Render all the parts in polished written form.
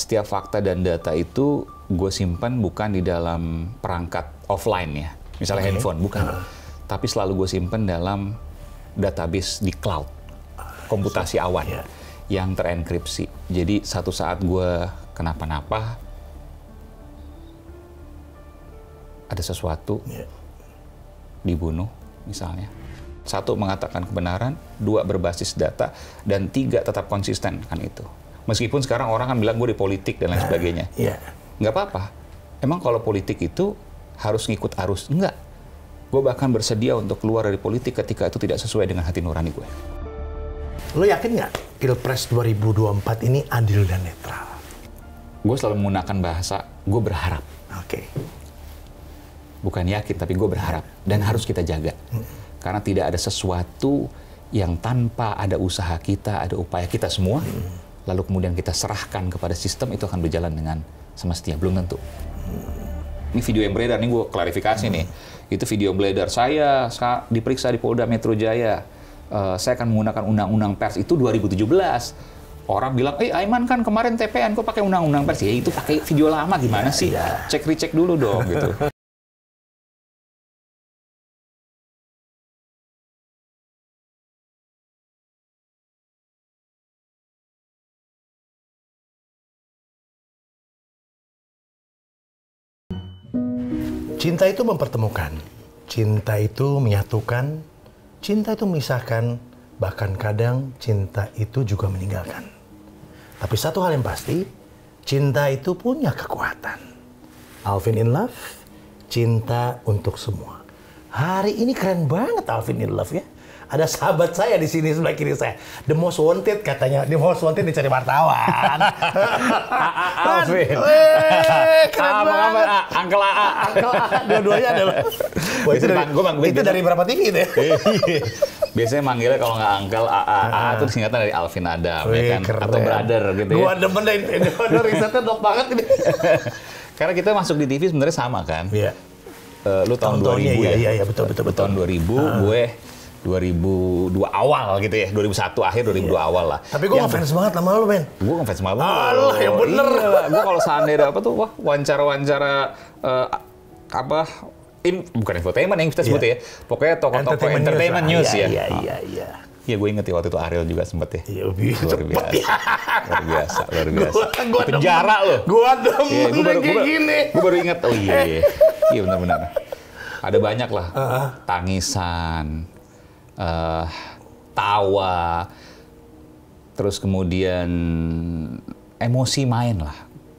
setiap fakta dan data itu gue simpan bukan di dalam perangkat offline ya, misalnya handphone, bukan. Tapi selalu gue simpan dalam database di cloud, komputasi awan yang terenkripsi. Jadi satu saat gue kenapa-napa, ada sesuatu dibunuh misalnya. Satu, mengatakan kebenaran, dua, berbasis data, dan tiga, tetap konsisten kan itu. Meskipun sekarang orang kan bilang gue di politik dan lain sebagainya. Nggak apa-apa. Emang kalau politik itu harus ngikut arus? Enggak. Gue bahkan bersedia untuk keluar dari politik ketika itu tidak sesuai dengan hati nurani gue. Lo yakin nggak Pilpres 2024 ini adil dan netral? Gue selalu menggunakan bahasa, gue berharap. Bukan yakin, tapi gue berharap. Dan harus kita jaga. Karena tidak ada sesuatu yang tanpa ada usaha kita, ada upaya kita semua, lalu kemudian kita serahkan kepada sistem, itu akan berjalan dengan semestinya. Belum tentu. Ini video yang beredar, nih gue klarifikasi nih. Itu video beredar, saya diperiksa di Polda Metro Jaya. Saya akan menggunakan undang-undang pers, itu 2017. Orang bilang, Aiman kan kemarin TPN, kok pakai undang-undang pers? Ya itu pakai video lama, gimana sih? Cek-recek dulu dong, gitu. Cinta itu mempertemukan, cinta itu menyatukan, cinta itu memisahkan, bahkan kadang cinta itu juga meninggalkan. Tapi satu hal yang pasti, cinta itu punya kekuatan. Alvin in Love, cinta untuk semua. Hari ini keren banget Alvin in Love ya. Ada sahabat saya di sini sebelah kiri saya. The most wanted katanya. The most wanted dicari wartawan. Alvin. Keren banget. Uncle AA. Uncle AA. Dua-duanya adalah. Wah, itu dari berapa TV itu ya? Biasanya manggilnya kalau nggak Uncle AA. AA itu singkatan dari Alvin Adam. Ya kan? Atau Brother gitu ya. Gua demen deh. Risetnya dok banget ini. Karena kita masuk di TV sebenarnya sama kan. Iya. Lu tahun 2000 ya? Iya, betul. Tahun 2000, gue 2002 awal gitu ya, 2001 akhir, 2002 awal lah. Tapi gue ngefans banget sama lu, Ben. Gue ngefans sama lu. Allah, yang bener. Iya, gue kalau seandainya apa tuh, wah wawancara-wawancara bukan infotainment yang kita sebut ya. Pokoknya tokoh-tokoh entertainment news ya. Iya. Iya, gue inget ya waktu itu Ariel juga sempet ya. Iya, luar biasa. Gua penjara loh. Gua demen kayak gini. Gue baru inget, iya benar-benar. Ada banyak lah, tangisan, tawa, terus kemudian emosi main lah.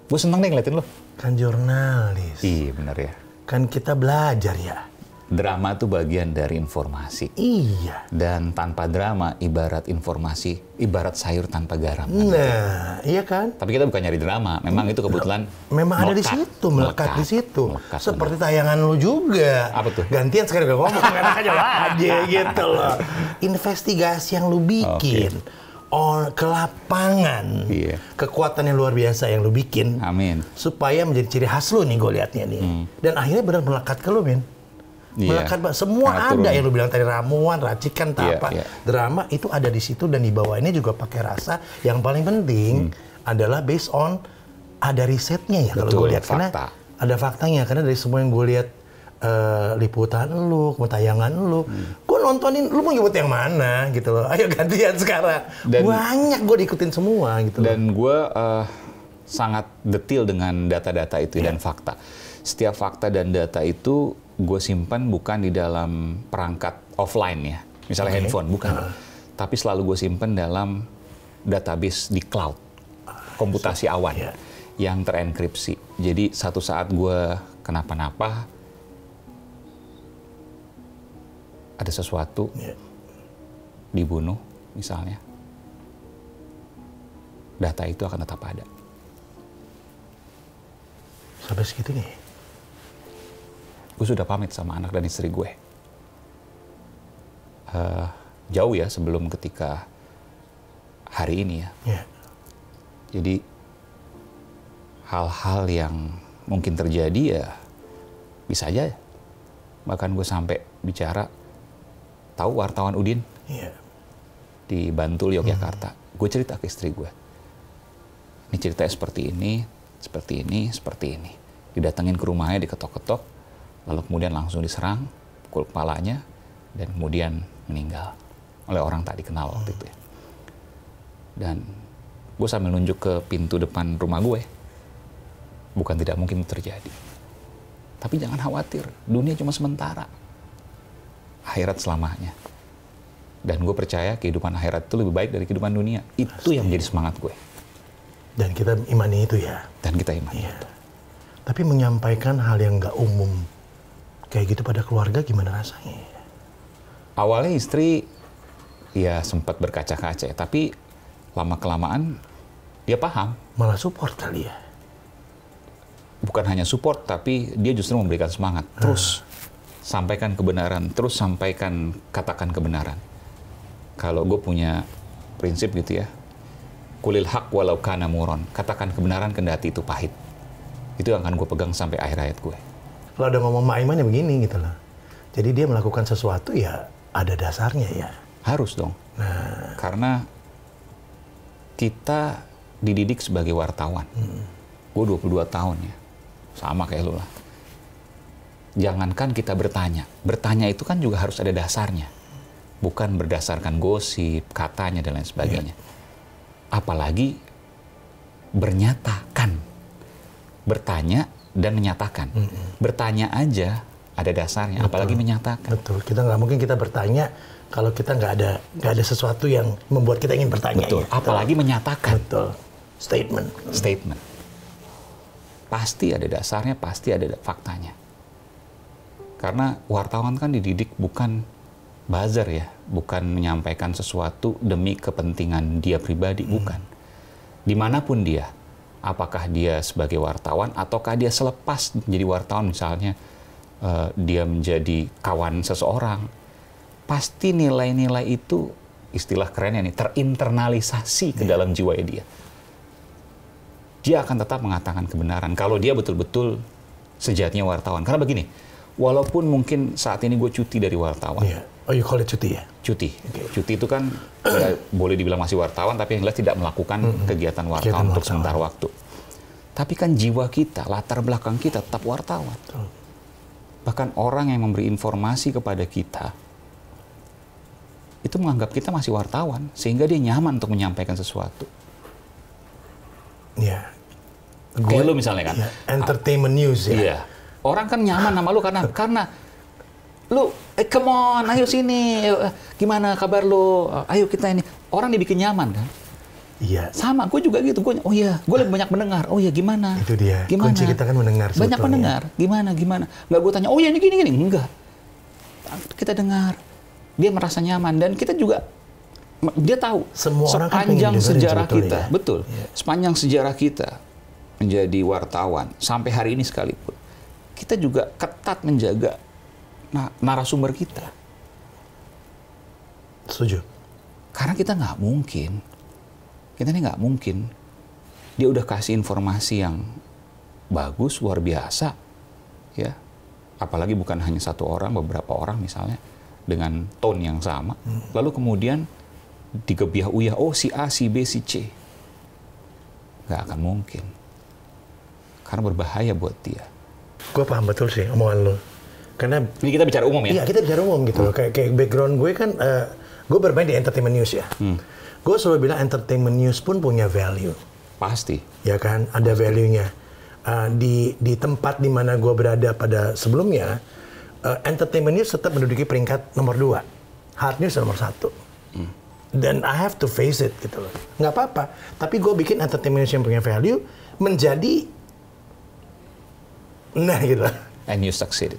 Gue seneng deh ngeliatin lo. Kan jurnalis. Iya benar ya. Kan kita belajar ya. Drama tuh bagian dari informasi. Iya. Dan tanpa drama, ibarat informasi, ibarat sayur tanpa garam. Nah, iya kan? Tapi kita bukan nyari drama, memang itu kebetulan memang ada di situ, melekat di situ. Seperti tayangan lu juga. Apa tuh? Gantian sekali gue ngomong, enak aja aja gitu loh. Investigasi yang lu bikin. Ke lapangan. Kekuatan yang luar biasa yang lu bikin. Amin. Supaya menjadi ciri khas lu nih, gue liatnya nih. Dan akhirnya benar melekat ke lu, men. Melekat, semua ada yang lu bilang tadi, ramuan, racikan, drama itu ada di situ, dan di bawahnya juga pakai rasa. Yang paling penting adalah based on ada risetnya ya kalau gue lihat, karena ada faktanya. Karena dari semua yang gue lihat, liputan lu, tayangan lu, gue nontonin, lu mau nyebut yang mana gitu loh. Ayo gantian sekarang. Banyak gue diikutin semua gitu. Dan gue sangat detail dengan data-data itu dan fakta. Setiap fakta dan data itu gue simpan bukan di dalam perangkat offline ya, misalnya handphone, bukan. Tapi selalu gue simpan dalam database di cloud, komputasi awan yang terenkripsi. Jadi satu saat gue kenapa-napa, ada sesuatu dibunuh misalnya, data itu akan tetap ada. Sampai segitu nih. Gue sudah pamit sama anak dan istri gue. Jauh ya sebelum ketika hari ini ya. Jadi hal-hal yang mungkin terjadi ya bisa aja. Bahkan gue sampai bicara, tahu wartawan Udin di Bantul, Yogyakarta. Gue cerita ke istri gue. Ini ceritanya seperti ini, seperti ini, seperti ini. Didatengin ke rumahnya, diketok-ketok, lalu kemudian langsung diserang, pukul kepalanya, dan kemudian meninggal oleh orang tak dikenal waktu itu ya. Dan gue sambil nunjuk ke pintu depan rumah gue, bukan tidak mungkin itu terjadi. Tapi jangan khawatir, dunia cuma sementara. Akhirat selamanya. Dan gue percaya kehidupan akhirat itu lebih baik dari kehidupan dunia. Itu yang menjadi semangat gue. Dan kita imani itu ya. Dan kita imani itu. Tapi menyampaikan hal yang nggak umum kayak gitu pada keluarga gimana rasanya? Awalnya istri ya sempat berkaca-kaca, tapi lama-kelamaan dia paham. Malah support kali ya? Bukan hanya support, tapi dia justru memberikan semangat. Terus sampaikan kebenaran, terus sampaikan, katakan kebenaran. Kalau gue punya prinsip gitu ya, kulil haq walau kana muron, katakan kebenaran kendati itu pahit. Itu yang akan gue pegang sampai akhir hayat gue. Kalau ada ngomong Mak Iman ya begini gitu loh. Jadi dia melakukan sesuatu ya ada dasarnya ya. Harus dong. Karena kita dididik sebagai wartawan. Gue 22 tahun ya. Sama kayak lu lah. Jangankan kita bertanya. Bertanya itu kan juga harus ada dasarnya. Bukan berdasarkan gosip, katanya, dan lain sebagainya. Apalagi bernyatakan. Bertanya dan menyatakan. Bertanya aja ada dasarnya, apalagi menyatakan. Betul, kita nggak mungkin kita bertanya kalau kita nggak ada sesuatu yang membuat kita ingin bertanya. Betul, ya. Apalagi menyatakan. Betul, statement. Pasti ada dasarnya, pasti ada faktanya. Karena wartawan kan dididik bukan buzzer ya, bukan menyampaikan sesuatu demi kepentingan dia pribadi, bukan. Dimanapun dia, apakah dia sebagai wartawan ataukah dia selepas menjadi wartawan misalnya, dia menjadi kawan seseorang, pasti nilai-nilai itu, istilah kerennya nih, terinternalisasi ke dalam jiwa dia. Dia akan tetap mengatakan kebenaran kalau dia betul-betul sejatinya wartawan. Karena begini, walaupun mungkin saat ini gue cuti dari wartawan. Oh, you call it cuti ya? Cuti. Cuti itu kan ya, boleh dibilang masih wartawan, tapi yang jelas tidak melakukan kegiatan wartawan untuk sementara waktu. Tapi kan jiwa kita, latar belakang kita tetap wartawan. Bahkan orang yang memberi informasi kepada kita itu menganggap kita masih wartawan, sehingga dia nyaman untuk menyampaikan sesuatu. Iya. Kayak lu misalnya kan. Entertainment news ya. Iya. Orang kan nyaman sama lu karena lu, come on, ayo sini, gimana kabar lu, ayo kita ini. Orang dibikin nyaman kan. Iya. Sama, gue juga gitu. Gue lebih banyak mendengar. Oh iya, gimana? Itu dia. Gimana? Kunci kita kan mendengar. Banyak mendengar. Gimana? Nggak gue tanya, oh ya ini gini. Enggak. Kita dengar. Dia merasa nyaman. Dan kita juga, dia tahu. Semua orang kan sepanjang sejarah kita. Ya? Betul. Sepanjang sejarah kita menjadi wartawan. Sampai hari ini sekalipun. Kita juga ketat menjaga narasumber kita. Setuju. Karena kita nggak mungkin. Kita ini nggak mungkin. Dia udah kasih informasi yang bagus, luar biasa, ya. Apalagi bukan hanya satu orang, beberapa orang misalnya dengan tone yang sama. Lalu kemudian digebiah-uyah, oh si A, si B, si C. Nggak akan mungkin. Karena berbahaya buat dia. Gue paham betul sih omongan lo. Karena ini kita bicara umum ya? Iya, kita bicara umum gitu loh. Kayak background gue kan, gue bermain di entertainment news ya. Gue selalu bilang entertainment news pun punya value. Pasti. Ya kan, ada value-nya. Di tempat di mana gue berada pada sebelumnya, entertainment news tetap menduduki peringkat nomor 2. Hard news nomor 1. Dan I have to face it gitu loh. Nggak apa-apa. Tapi gue bikin entertainment news yang punya value menjadi, nah gitu lah. And you succeeded.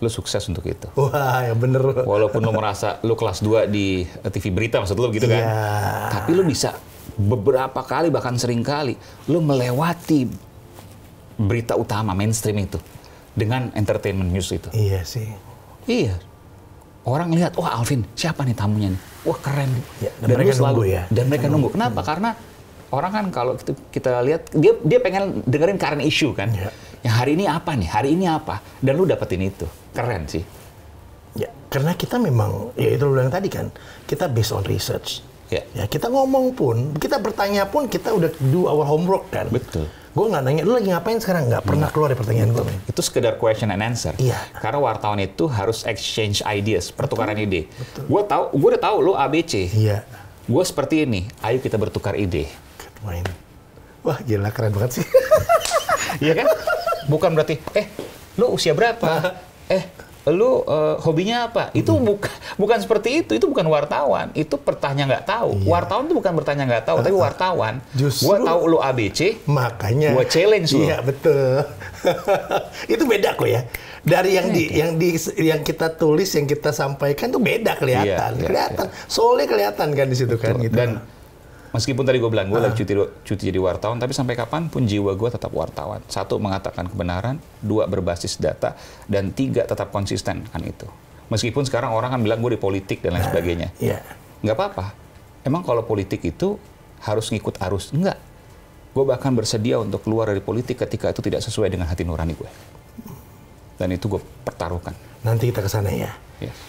Lu sukses untuk itu. Wah, ya bener. Walaupun lu merasa lu kelas 2 di TV berita, maksud lu gitu kan? Yeah. Tapi lu bisa beberapa kali, bahkan sering kali, lu melewati berita utama mainstream itu dengan entertainment news itu. Iya sih. Iya. Orang lihat, wah Alvin, siapa nih tamunya nih? Wah keren. Ya, dan mereka nunggu ya. Dan mereka nunggu. Kenapa? Karena orang kan kalau kita lihat, dia pengen dengerin current issue kan. Ya. Yang hari ini apa nih? Hari ini apa? Dan lu dapetin itu. Keren sih. Ya, karena kita memang, ya itu lu bilang tadi kan, kita based on research. Ya, kita ngomong pun, kita bertanya pun, kita udah do our homework kan. Betul. Gue nggak nanya, lu lagi ngapain sekarang? Nggak pernah keluar dari pertanyaan gue. Itu sekedar question and answer. Iya. Karena wartawan itu harus exchange ideas, pertukaran ide. Gue udah tahu lo ABC. Iya. Gue seperti ini, ayo kita bertukar ide. Main. Wah gila, keren banget sih. Iya kan? Bukan berarti, lu usia berapa? Lu hobinya apa? Itu bukan seperti itu bukan wartawan. Itu bertanya nggak tahu. Iya. Wartawan itu bukan bertanya nggak tahu, tapi wartawan. Gue tahu lu ABC, makanya gue challenge lu. Iya betul. Itu beda kok ya. Dari yang kita tulis, yang kita sampaikan tuh beda kelihatan. Kelihatan. Soalnya kelihatan kan di situ kan. Gitu. Dan meskipun tadi gue bilang, gue lagi cuti jadi wartawan, tapi sampai kapanpun jiwa gue tetap wartawan. 1, mengatakan kebenaran. 2, berbasis data. Dan 3, tetap konsisten kan itu. Meskipun sekarang orang kan bilang gue di politik dan lain sebagainya. Nggak apa-apa. Emang kalau politik itu harus ngikut arus? Enggak. Gue bahkan bersedia untuk keluar dari politik ketika itu tidak sesuai dengan hati nurani gue. Dan itu gue pertaruhkan. Nanti kita ke sana ya.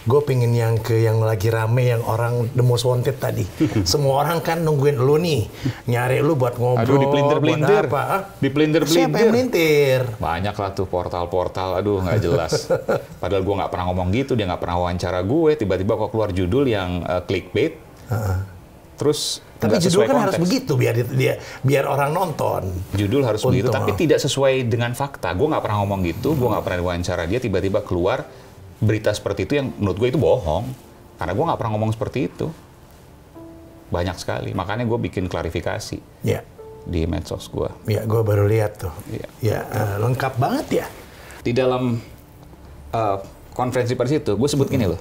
Gue pingin yang lagi rame, yang orang the most wanted tadi. Semua orang kan nungguin lu nih, nyari lu buat ngobrol. Aduh, dipelintir-pelintir. Dipelintir-pelintir. Siapa yang melintir? Banyak lah tuh portal-portal, aduh nggak jelas. Padahal gue nggak pernah ngomong gitu, dia nggak pernah wawancara gue, tiba-tiba kok keluar judul yang clickbait. Terus tapi judul kan harus begitu biar orang nonton. Judul harus begitu, tapi tidak sesuai dengan fakta. Gue nggak pernah ngomong gitu, gue nggak pernah diwawancara dia, tiba-tiba keluar berita seperti itu yang menurut gue itu bohong. Karena gue nggak pernah ngomong seperti itu. Banyak sekali. Makanya gue bikin klarifikasi di medsos gue. Ya, gue baru lihat tuh. Lengkap banget ya. Di dalam konferensi pers itu, gue sebut gini loh.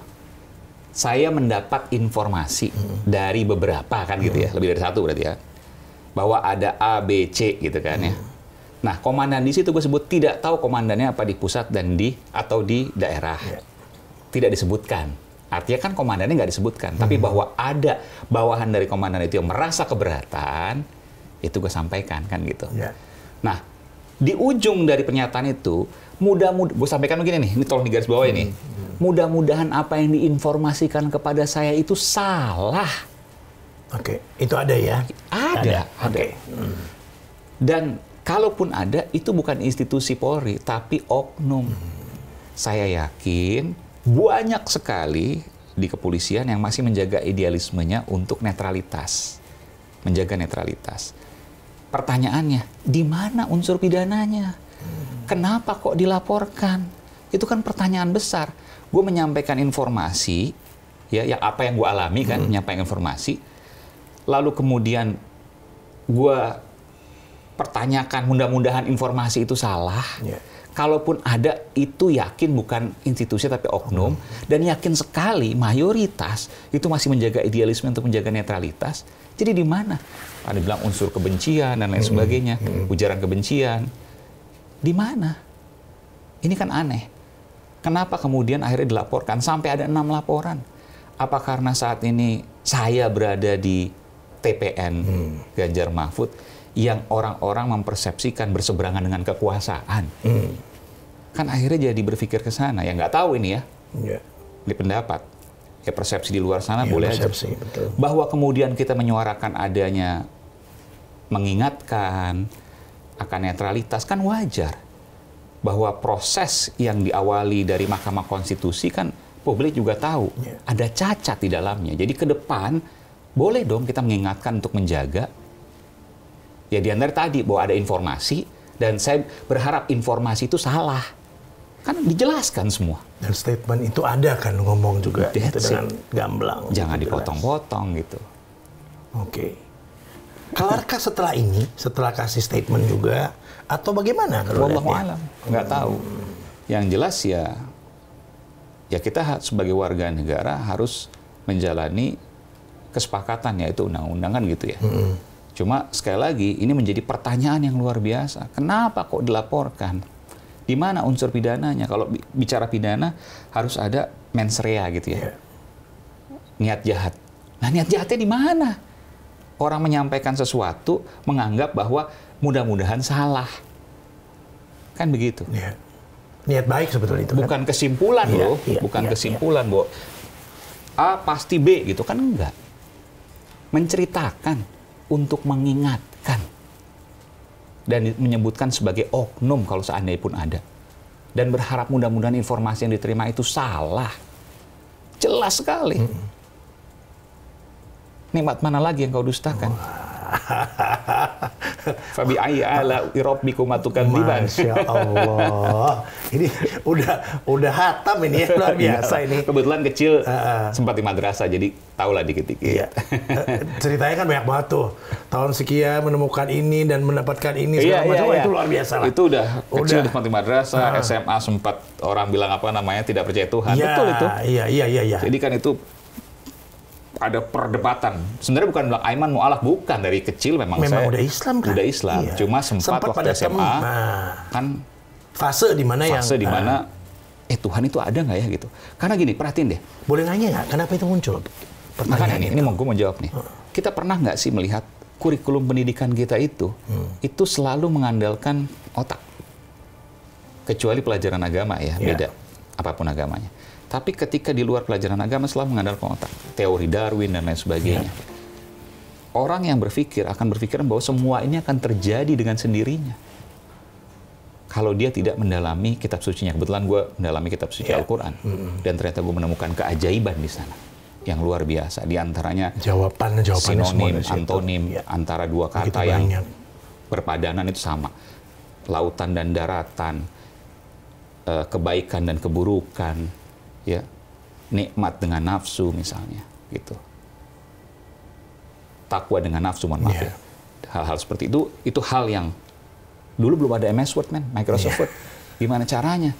Saya mendapat informasi dari beberapa kan gitu ya. Lebih dari 1 berarti ya. Bahwa ada A, B, C gitu kan ya. Nah, komandan di situ gue sebut tidak tahu komandannya apa di pusat dan atau di daerah. Tidak disebutkan. Artinya kan komandannya nggak disebutkan. Tapi bahwa ada bawahan dari komandan itu yang merasa keberatan, itu gue sampaikan kan gitu. Nah, di ujung dari pernyataan itu, gue sampaikan begini nih, ini tolong digaris bawah ini. Mudah-mudahan apa yang diinformasikan kepada saya itu salah. Oke, itu ada ya? Ada. Dan kalaupun ada, itu bukan institusi Polri, tapi oknum. Saya yakin banyak sekali di kepolisian yang masih menjaga idealismenya untuk netralitas. Menjaga netralitas. Pertanyaannya, di mana unsur pidananya? Kenapa kok dilaporkan? Itu kan pertanyaan besar. Gue menyampaikan informasi, ya, yang apa yang gue alami kan, menyampaikan informasi. Lalu kemudian gue pertanyakan, mudah-mudahan informasi itu salah. Kalaupun ada, itu yakin bukan institusi tapi oknum. Dan yakin sekali mayoritas itu masih menjaga idealisme untuk menjaga netralitas. Jadi di mana? Ada bilang unsur kebencian dan lain sebagainya, ujaran kebencian. Di mana? Ini kan aneh. Kenapa kemudian akhirnya dilaporkan sampai ada 6 laporan? Apa karena saat ini saya berada di TPN Ganjar Mahfud yang orang-orang mempersepsikan berseberangan dengan kekuasaan? Kan akhirnya jadi berpikir ke sana. Ya nggak tahu ini ya. Di pendapat. Ya persepsi di luar sana boleh aja. Betul. Bahwa kemudian kita menyuarakan adanya mengingatkan akan netralitas kan wajar. Bahwa proses yang diawali dari Mahkamah Konstitusi kan publik juga tahu ada cacat di dalamnya. Jadi ke depan boleh dong kita mengingatkan untuk menjaga. Ya di antara tadi bahwa ada informasi dan saya berharap informasi itu salah. Kan dijelaskan semua. Dan statement itu ada kan ngomong juga gitu, dengan gamblang. Jangan dipotong-potong gitu. Oke. Kelarkah setelah ini, setelah kasih statement juga, atau bagaimana? Wallahu alam, nggak tahu. Yang jelas ya kita sebagai warga negara harus menjalani kesepakatan, yaitu undang-undangan gitu ya. Cuma sekali lagi ini menjadi pertanyaan yang luar biasa. Kenapa kok dilaporkan? Di mana unsur pidananya? Kalau bicara pidana harus ada mens rea gitu ya. Niat jahat. Nah niat jahatnya di mana? Orang menyampaikan sesuatu menganggap bahwa mudah-mudahan salah. Kan begitu. Niat baik sebetulnya itu. Bukan kesimpulan loh. Bukan kesimpulan, Bo. A pasti B gitu kan enggak. menceritakan, untuk mengingatkan, dan menyebutkan sebagai oknum kalau seandainya pun ada. Dan berharap mudah-mudahan informasi yang diterima itu salah. Jelas sekali. Nikmat mana lagi yang kau dustakan? Fabi ayyi ala rabbikuma tukadziban. Masya Allah. Ini udah hatam ini ya, luar biasa ini. Kebetulan kecil sempat di madrasah, jadi tahulah dikit-dikit. Iya. Ceritanya kan banyak banget tuh. Tahun sekian menemukan ini dan mendapatkan ini segala macam. Itu luar biasa lah. Itu udah kecil sempat di madrasah, SMA sempat orang bilang apa namanya tidak percaya Tuhan. Betul itu. Iya. Jadi kan itu ada perdebatan. Sebenarnya bukan bilang Aiman mu'alaf, bukan. Dari kecil memang saya udah Islam kan? Udah Islam. Iya. Cuma sempat waktu SMA kan fase di mana Tuhan itu ada nggak ya gitu. Karena gini, perhatiin deh. Boleh nanya nggak? Kenapa itu muncul? Makanya ini gue mau jawab nih. Kita pernah nggak sih melihat kurikulum pendidikan kita itu selalu mengandalkan otak. Kecuali pelajaran agama ya, beda. Apapun agamanya. Tapi ketika di luar pelajaran agama selalu mengandalkan otak. Teori Darwin dan lain sebagainya. Orang yang berpikir akan berpikiran bahwa semua ini akan terjadi dengan sendirinya. Kalau dia tidak mendalami kitab sucinya. Kebetulan gue mendalami kitab suci Al-Quran. Dan ternyata gue menemukan keajaiban di sana. Yang luar biasa. Di antaranya jawabannya sinonim, antonim, antara dua kata yang berpadanan itu sama. Lautan dan daratan, kebaikan dan keburukan, ya, nikmat dengan nafsu misalnya, gitu. Takwa dengan nafsu, mohon maaf ya. Hal-hal seperti itu hal yang dulu belum ada MS Word, Microsoft Word. Gimana caranya?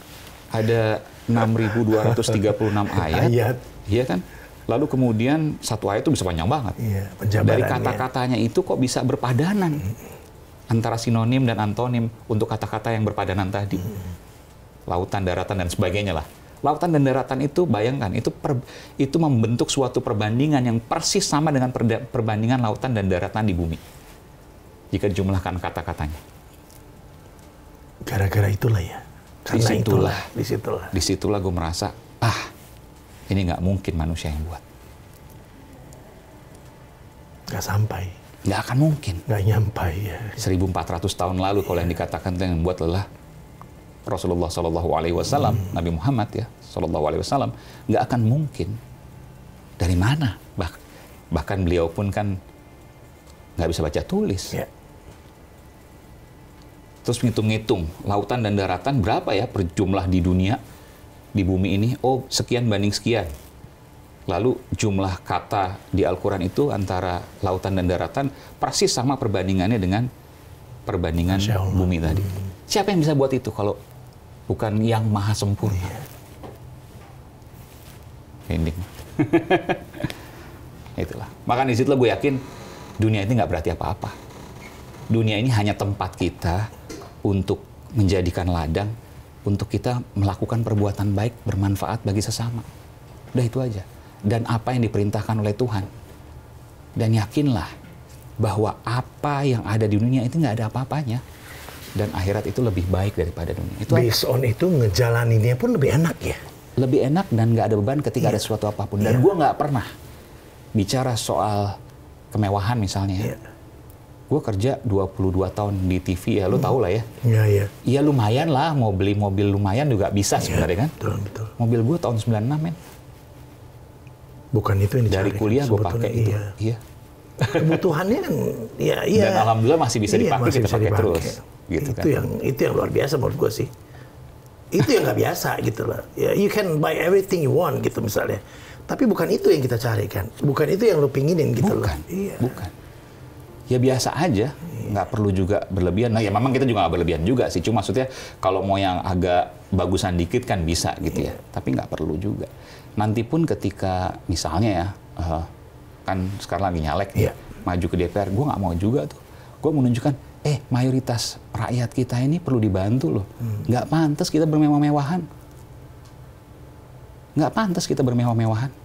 Ada 6.236 ayat, iya kan? Lalu kemudian satu ayat itu bisa panjang banget. Dari kata-katanya itu kok bisa berpadanan antara sinonim dan antonim untuk kata-kata yang berpadanan tadi. Lautan, daratan dan sebagainya lah. Lautan dan daratan itu, bayangkan, itu membentuk suatu perbandingan yang persis sama dengan perbandingan lautan dan daratan di bumi. Jika dijumlahkan kata-katanya. Gara-gara itulah ya. Karena disitulah gue merasa, ini nggak mungkin manusia yang buat. Nggak sampai. Nggak akan mungkin. Nggak nyampai ya. 1400 tahun lalu kalau yang dikatakan itu yang buat adalah Rasulullah SAW, Nabi Muhammad ya, SAW, nggak akan mungkin. Dari mana? Bahkan beliau pun kan nggak bisa baca tulis. Terus ngitung-ngitung, lautan dan daratan berapa ya per jumlah di dunia, di bumi ini? Oh, sekian banding sekian. Lalu jumlah kata di Al-Quran itu antara lautan dan daratan persis sama perbandingannya dengan perbandingan bumi tadi. Siapa yang bisa buat itu kalau bukan yang maha sempurna? Ending. Itulah. Maka di situlah gue yakin dunia ini nggak berarti apa-apa. Dunia ini hanya tempat kita untuk menjadikan ladang, untuk kita melakukan perbuatan baik bermanfaat bagi sesama. Udah itu aja. Dan apa yang diperintahkan oleh Tuhan. Dan yakinlah bahwa apa yang ada di dunia itu nggak ada apa-apanya. Dan akhirat itu lebih baik daripada dunia. Itu based on itu ngejalaninnya pun lebih enak ya? Lebih enak dan nggak ada beban ketika ada sesuatu apapun. Dan gue nggak pernah bicara soal kemewahan misalnya. Gue kerja 22 tahun di TV ya, lo tau lah ya. Iya lumayan lah, mau beli mobil lumayan juga bisa sebenarnya kan. Betul. Mobil gue tahun 96 men. Bukan itu yang dicari. Dari kuliah gue pakai itu. Iya. Kebutuhannya kan, iya. Dan alhamdulillah masih bisa dipakai, kita pakai terus. Gitu itu yang luar biasa menurut gue sih. Itu yang nggak biasa gitu loh. Ya, you can buy everything you want gitu misalnya. Tapi bukan itu yang kita cari kan. Bukan itu yang lo pinginin gitu loh. Bukan. Ya biasa aja, nggak perlu juga berlebihan. Nah ya memang kita juga nggak berlebihan juga sih. Cuma maksudnya kalau mau yang agak bagusan dikit kan bisa gitu ya. Tapi nggak perlu juga. Nanti pun ketika misalnya ya, kan sekarang lagi nyalek, maju ke DPR, gue nggak mau juga tuh. Gue menunjukkan, mayoritas rakyat kita ini perlu dibantu loh. Nggak pantas kita bermewah-mewahan. Nggak pantas kita bermewah-mewahan.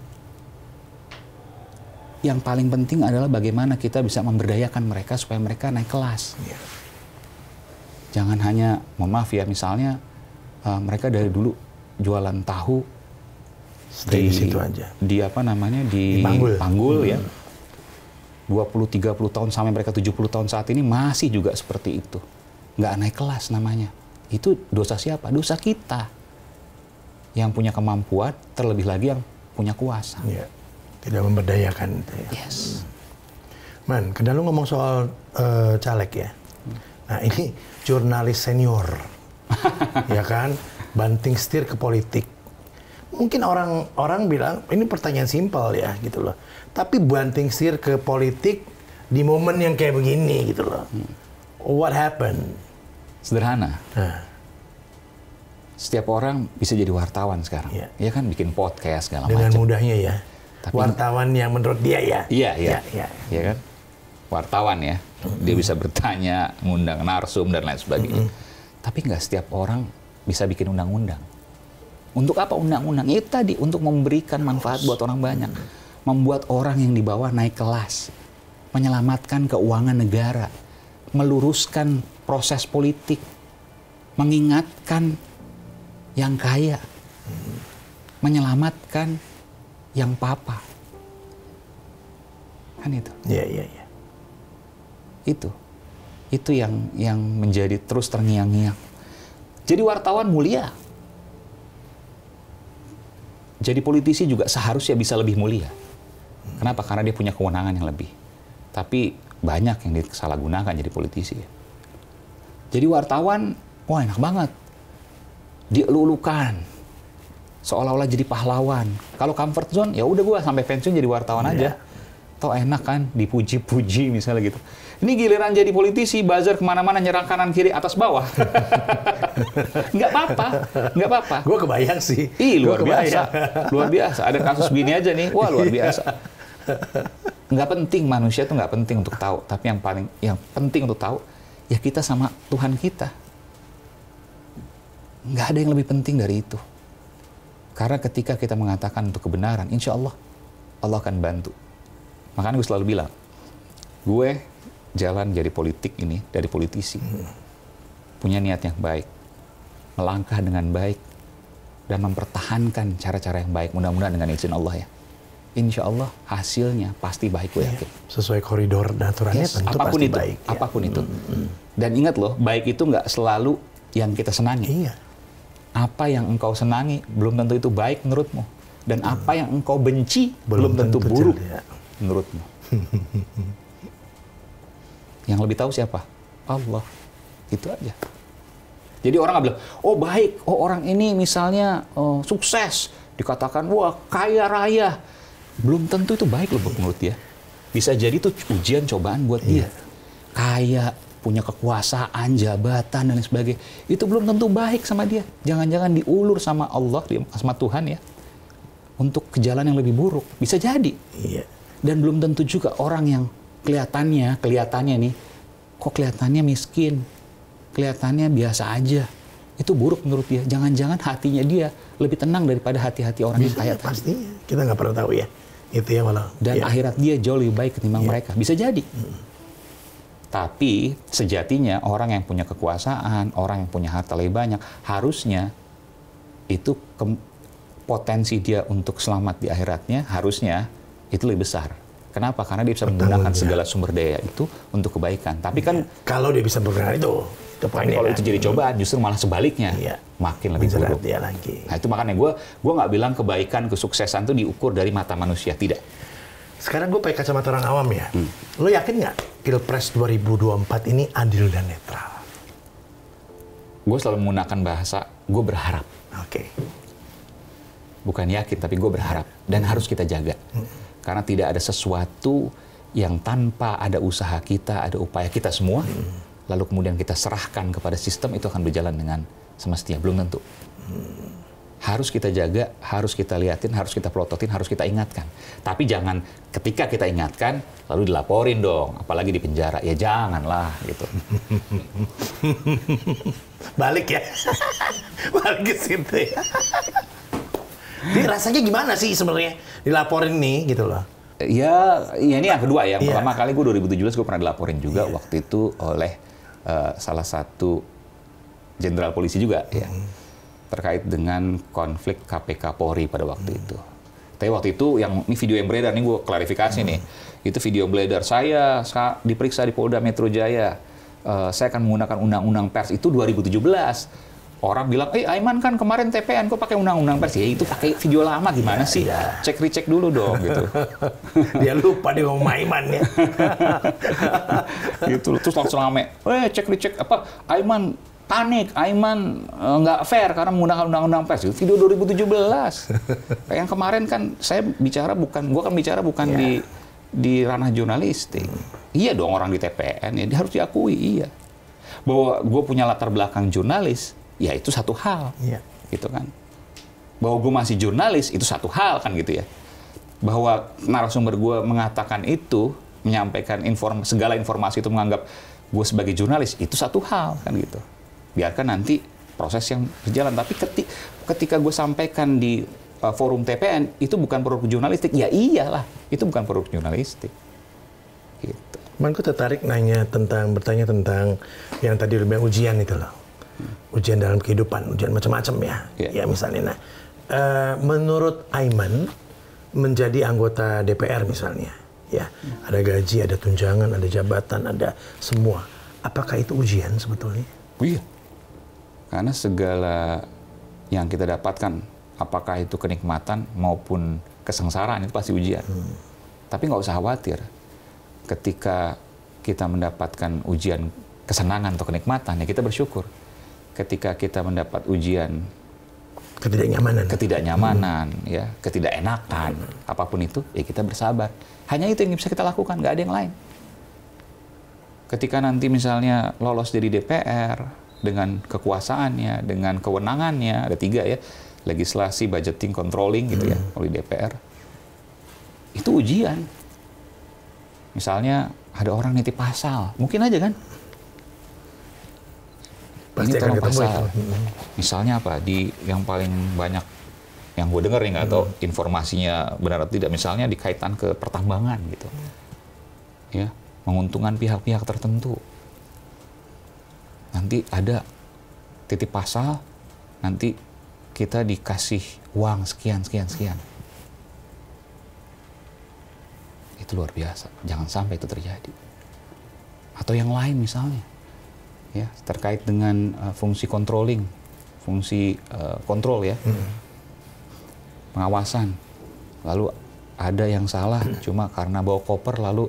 Yang paling penting adalah bagaimana kita bisa memberdayakan mereka supaya mereka naik kelas. Jangan hanya, mohon maaf ya, misalnya mereka dari dulu jualan tahu di situ aja. Di apa namanya, di Panggul ya. 20-30 tahun sampai mereka 70 tahun saat ini masih juga seperti itu. Nggak naik kelas namanya. Itu dosa siapa? Dosa kita. Yang punya kemampuan, terlebih lagi yang punya kuasa. Ya, tidak memberdayakan. Yes. Man, karena lu ngomong soal caleg ya. Nah ini jurnalis senior. Ya kan? Banting setir ke politik. Mungkin orang bilang, ini pertanyaan simpel ya gitu loh. Tapi banting setir ke politik di momen yang kayak begini gitu loh. What happened? Sederhana. Setiap orang bisa jadi wartawan sekarang. Ya kan bikin podcast segala macam. Dengan mudahnya ya. Tapi, wartawan yang menurut dia ya. Iya kan? Wartawan ya. Dia bisa bertanya, ngundang narsum dan lain sebagainya. Tapi nggak setiap orang bisa bikin undang-undang. Untuk apa undang-undang? Itu tadi, untuk memberikan manfaat buat orang banyak. Membuat orang yang di bawah naik kelas. Menyelamatkan keuangan negara. Meluruskan proses politik. Mengingatkan yang kaya. Menyelamatkan yang papa. Kan itu. Iya. Itu yang menjadi terus terngiang-ngiang. Jadi wartawan mulia. Jadi politisi juga seharusnya bisa lebih mulia. Kenapa? Karena dia punya kewenangan yang lebih. Tapi banyak yang disalahgunakan jadi politisi. Jadi wartawan, wah enak banget. Dielulukan. Seolah-olah jadi pahlawan. Kalau comfort zone, ya udah gue sampai pensiun jadi wartawan aja. Toh enak kan, dipuji-puji misalnya gitu. Ini giliran jadi politisi, buzzer kemana-mana, nyerang kanan kiri atas bawah. Nggak apa-apa. Gue kebayang sih. Luar biasa. Ada kasus gini aja nih, wah luar biasa. Nggak penting, manusia itu nggak penting untuk tahu. Tapi yang penting untuk tahu, ya kita sama Tuhan kita. Nggak ada yang lebih penting dari itu. Karena ketika kita mengatakan untuk kebenaran, insya Allah akan bantu. Makanya gue selalu bilang, gue jalan jadi politik ini dari politisi. Punya niat yang baik. Melangkah dengan baik. Dan mempertahankan cara-cara yang baik. Mudah-mudahan dengan izin Allah ya. Insya Allah hasilnya pasti baik, gue yakin. Sesuai koridor dan aturannya tentu apapun pasti itu, baik. Apapun itu. Dan ingat loh, baik itu nggak selalu yang kita senangi. Iya. Apa yang engkau senangi belum tentu itu baik menurutmu. Dan apa yang engkau benci belum tentu buruk menurutmu. Yang lebih tahu siapa? Allah. Itu aja. Jadi orang nggak bilang, oh baik, oh orang ini misalnya sukses, dikatakan wah kaya raya. Belum tentu itu baik loh menurut dia. Bisa jadi itu ujian cobaan buat dia. Kaya, punya kekuasaan, jabatan dan lain sebagainya. Itu belum tentu baik sama dia. Jangan-jangan diulur sama Allah, sama Tuhan ya. Untuk ke jalan yang lebih buruk. Bisa jadi. Iya. Dan belum tentu juga orang yang kelihatannya nih, kok kelihatannya miskin, kelihatannya biasa aja. Itu buruk menurut dia. Jangan-jangan hatinya dia lebih tenang daripada hati-hati orang yang kaya. Pastinya. Kita nggak pernah tahu ya. Itu ya malah. Dan akhirat dia jauh lebih baik ketimbang mereka. Bisa jadi. Tapi sejatinya orang yang punya kekuasaan, orang yang punya harta lebih banyak, harusnya itu potensi dia untuk selamat di akhiratnya harusnya itu lebih besar. Kenapa? Karena dia bisa menggunakan segala sumber daya itu untuk kebaikan. Tapi kan kalau dia bisa bergerak itu tapi kalau itu jadi cobaan, justru malah sebaliknya makin lebih buruk. Dia lagi. Nah itu makanya gue nggak bilang kebaikan, kesuksesan itu diukur dari mata manusia, tidak. Sekarang gue pakai kacamata orang awam ya. Lo yakin nggak Pilpres 2024 ini adil dan netral? Gue selalu menggunakan bahasa, gue berharap. Oke. Bukan yakin, tapi gue berharap. Dan harus kita jaga. Karena tidak ada sesuatu yang tanpa ada usaha kita, ada upaya kita semua, lalu kemudian kita serahkan kepada sistem, itu akan berjalan dengan semestinya. Belum tentu. Harus kita jaga, harus kita liatin, harus kita pelototin, harus kita ingatkan. Tapi jangan ketika kita ingatkan, lalu dilaporin dong, apalagi di penjara. Ya janganlah, gitu. Balik ya. Balik ke situ ya. Jadi rasanya gimana sih sebenarnya dilaporin nih, gitu loh? Ya ini yang kedua ya. Pertama kali gue 2017 gue pernah dilaporin juga waktu itu oleh salah satu jenderal polisi juga ya. Terkait dengan konflik KPK Polri pada waktu itu. Tapi waktu itu ini video yang beredar, nih gue klarifikasi nih. Itu video beredar, saya diperiksa di Polda Metro Jaya. Saya akan menggunakan undang-undang pers itu 2017. Orang bilang, Aiman kan kemarin TPN, kok pakai undang-undang pers? Ya itu pakai video lama, gimana sih? Ya. Cek-recek dulu dong, gitu. Dia lupa dia ngomong Aiman ya. Gitu, terus langsung rame. Cek-recek apa? Aiman panik, Aiman nggak fair karena menggunakan undang-undang pers. Itu video 2017. Yang kemarin kan saya bicara bukan di ranah jurnalistik. Iya dong, orang di TPN ya dia harus diakui, iya. Bahwa gue punya latar belakang jurnalis, ya itu satu hal, gitu kan. Bahwa gue masih jurnalis, itu satu hal kan gitu ya. Bahwa narasumber gue mengatakan itu, menyampaikan segala informasi itu menganggap gue sebagai jurnalis, itu satu hal kan gitu. Biarkan nanti proses yang berjalan. Tapi ketika gue sampaikan di forum TPN, itu bukan produk jurnalistik, ya iyalah, itu bukan produk jurnalistik. Gitu. Man, gue tertarik bertanya tentang yang tadi udah bilang ujian itu loh. Ujian dalam kehidupan, ujian macam-macam ya. Ya misalnya. Nah, menurut Aiman menjadi anggota DPR misalnya, ya ada gaji, ada tunjangan, ada jabatan, ada semua. Apakah itu ujian sebetulnya? Iya. Karena segala yang kita dapatkan, apakah itu kenikmatan maupun kesengsaraan, itu pasti ujian. Tapi nggak usah khawatir. Ketika kita mendapatkan ujian kesenangan atau kenikmatan, ya kita bersyukur. Ketika kita mendapat ujian ketidaknyamanan, ya, ketidakenakan, apapun itu, ya kita bersabar. Hanya itu yang bisa kita lakukan, nggak ada yang lain. Ketika nanti misalnya lolos jadi DPR dengan kekuasaannya, dengan kewenangannya, ada 3 ya, legislasi, budgeting, controlling gitu ya, oleh DPR, itu ujian. Misalnya ada orang nitip pasal, mungkin aja kan. Ini tolong pasal. Misalnya apa? Yang paling banyak yang gue dengar nih, nggak tahu informasinya benar atau tidak. Misalnya dikaitan ke pertambangan gitu, ya, menguntungkan pihak-pihak tertentu. Nanti ada titip pasal, nanti kita dikasih uang sekian. Itu luar biasa. Jangan sampai itu terjadi. Atau yang lain misalnya. Ya, terkait dengan fungsi controlling, fungsi kontrol ya, pengawasan. Lalu ada yang salah cuma karena bawa koper lalu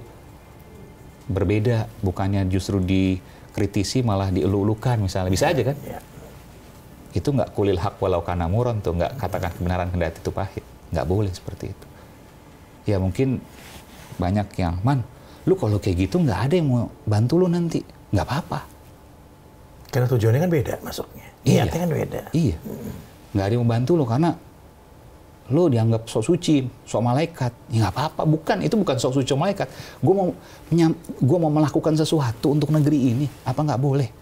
berbeda, bukannya justru dikritisi malah dielu-elukan misalnya, bisa aja kan? Itu nggak kulil hak walau kana muron tuh, nggak katakan kebenaran kendati itu pahit, nggak boleh seperti itu. Ya mungkin banyak yang, Man, lu kalau kayak gitu nggak ada yang mau bantu lu nanti, nggak apa-apa. Karena tujuannya kan beda masuknya. Niatnya kan beda. Iya. Nggak ada yang membantu lo karena lo dianggap sok suci, sok malaikat. Ya nggak apa-apa. Itu bukan sok suci, sok malaikat. Gue mau melakukan sesuatu untuk negeri ini. Apa nggak boleh?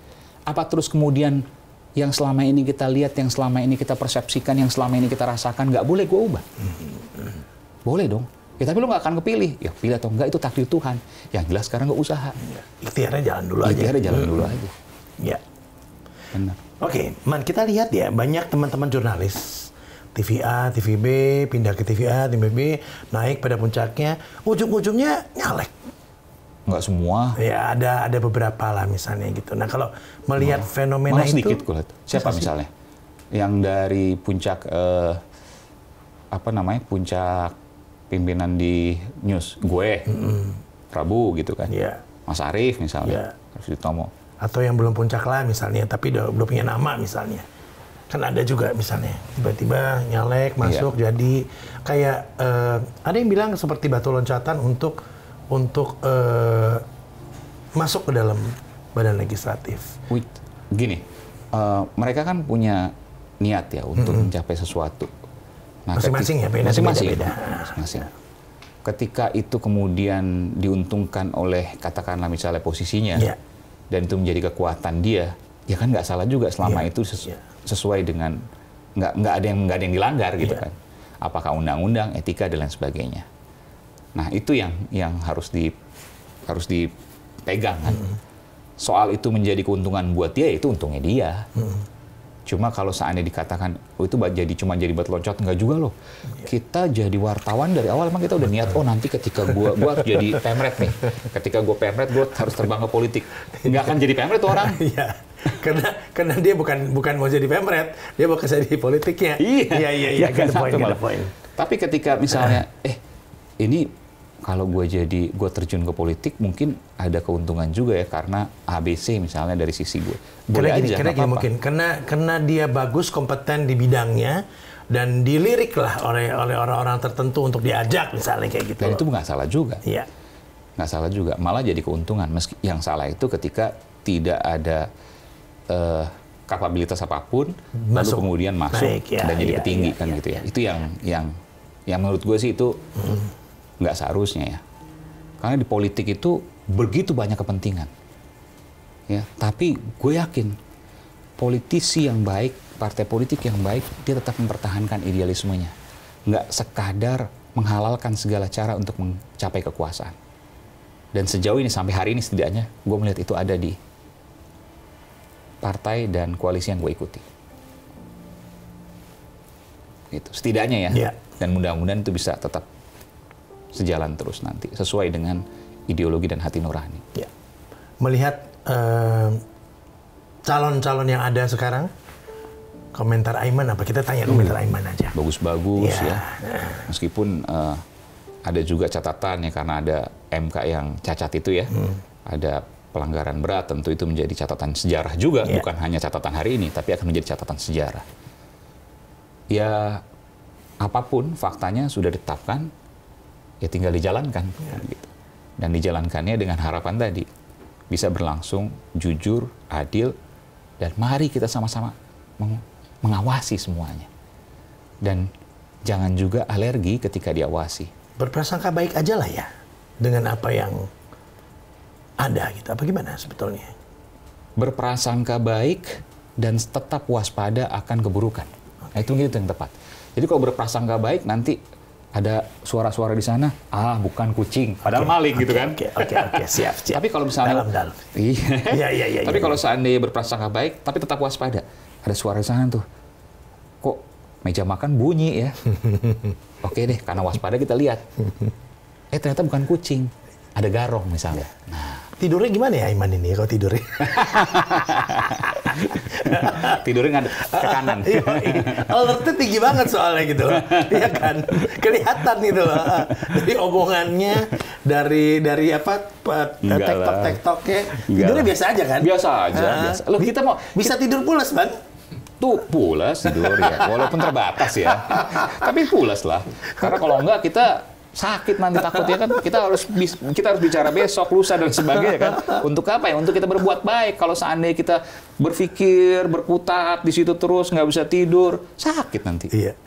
Apa terus kemudian yang selama ini kita lihat, yang selama ini kita persepsikan, yang selama ini kita rasakan, nggak boleh gue ubah? Boleh dong. Ya tapi lo nggak akan kepilih. Ya pilih atau enggak itu takdir Tuhan. Yang jelas sekarang nggak usaha. Ikhtiarnya jalan dulu aja. Ikhtiarnya jalan dulu aja. Ya. Benar. Oke, Man, kita lihat ya, banyak teman-teman jurnalis TV A, TV B, pindah ke TV A, TV B, naik pada puncaknya, ujung-ujungnya nyalek. Nggak semua. Ya, ada beberapa lah misalnya gitu. Nah, kalau melihat fenomena malah sedikit itu... sedikit. Siapa misalnya? Yang dari puncak, puncak pimpinan di news, gue, Prabu gitu kan. Yeah. Mas Arief misalnya, Arief Sutomo. Atau yang belum puncak lah misalnya, tapi udah punya nama misalnya. Kan ada juga misalnya, tiba-tiba nyalek, masuk, jadi kayak, ada yang bilang seperti batu loncatan untuk masuk ke dalam badan legislatif. Gini, mereka kan punya niat ya untuk mencapai sesuatu. Nah, masing-masing ya, masing-masing. Ketika itu kemudian diuntungkan oleh, katakanlah misalnya posisinya, dan itu menjadi kekuatan dia, ya kan nggak salah juga selama itu sesuai dengan nggak ada yang dilanggar gitu kan. Apakah undang-undang, etika dan lain sebagainya. Nah itu yang harus dipegang kan. Soal itu menjadi keuntungan buat dia, itu untungnya dia. Cuma kalau seandainya dikatakan, oh itu cuma jadi batu loncat, enggak juga loh. Kita jadi wartawan dari awal, emang kita udah niat, oh nanti ketika gua harus jadi pemret nih. Ketika gua pemret, gua harus terbang ke politik. Nggak akan jadi pemret tuh orang. Iya. Karena dia bukan mau jadi pemret, dia mau jadi politiknya. Iya. Get the point. Tapi ketika misalnya, ini kalau gue terjun ke politik, mungkin ada keuntungan juga ya, karena ABC misalnya dari sisi gue. Boleh aja, karena mungkin karena dia bagus, kompeten di bidangnya, dan dilirik lah oleh orang-orang tertentu untuk diajak misalnya kayak gitu. Dan itu nggak salah juga. Iya. Nggak salah juga, malah jadi keuntungan. Yang salah itu ketika tidak ada kapabilitas apapun, lalu kemudian masuk dan jadi petinggi kan gitu ya. Itu yang menurut gue sih itu nggak seharusnya ya. Karena di politik itu begitu banyak kepentingan. Ya, tapi gue yakin politisi yang baik, partai politik yang baik, dia tetap mempertahankan idealismenya. Nggak sekadar menghalalkan segala cara untuk mencapai kekuasaan. Dan sejauh ini, sampai hari ini setidaknya, gue melihat itu ada di partai dan koalisi yang gue ikuti. Gitu, setidaknya ya. Dan mudah-mudahan itu bisa tetap sejalan terus nanti, sesuai dengan ideologi dan hati nurani. Ya. Melihat calon-calon yang ada sekarang, komentar Aiman apa? Kita tanya komentar Aiman aja. Bagus-bagus ya. Meskipun ada juga catatan ya, karena ada MK yang cacat itu ya. Ada pelanggaran berat, tentu itu menjadi catatan sejarah juga, bukan hanya catatan hari ini, tapi akan menjadi catatan sejarah. Ya, apapun faktanya sudah ditetapkan, ya tinggal dijalankan. Gitu. Dan dijalankannya dengan harapan tadi, bisa berlangsung jujur, adil, dan mari kita sama-sama mengawasi semuanya. Dan jangan juga alergi ketika diawasi. Berprasangka baik aja lah ya, dengan apa yang ada gitu. Apa gimana sebetulnya? Berprasangka baik dan tetap waspada akan keburukan. Nah, itu yang tepat. Jadi kalau berprasangka baik, nanti ada suara-suara di sana, bukan kucing, padahal maling gitu kan. Oke, siap. Tapi kalau misalnya dalam. Iya. Tapi kalau seandainya berprasangka baik, tapi tetap waspada, ada suara di sana tuh, kok meja makan bunyi ya? Oke deh, karena waspada kita lihat, ternyata bukan kucing, ada garong misalnya. Nah, tidurnya gimana ya Aiman ini kalau tidurnya? Tidurnya ngadep ke kanan. Alertnya tinggi banget soalnya gitu. Iya kan? Kelihatan gitu. Dari omongannya, dari apa tektok-tektoknya. Tidurnya biasa aja kan? Biasa aja. Loh, kita mau bisa tidur pulas, Bang? Tuh pulas tidur ya. Walaupun terbatas ya. Tapi pulas lah. Karena kalau enggak kita sakit nanti takutnya kan, kita harus bicara besok, lusa dan sebagainya kan. Untuk apa ya? Untuk kita berbuat baik. Kalau seandainya kita berpikir, berkutat di situ terus, nggak bisa tidur, sakit nanti. Iya.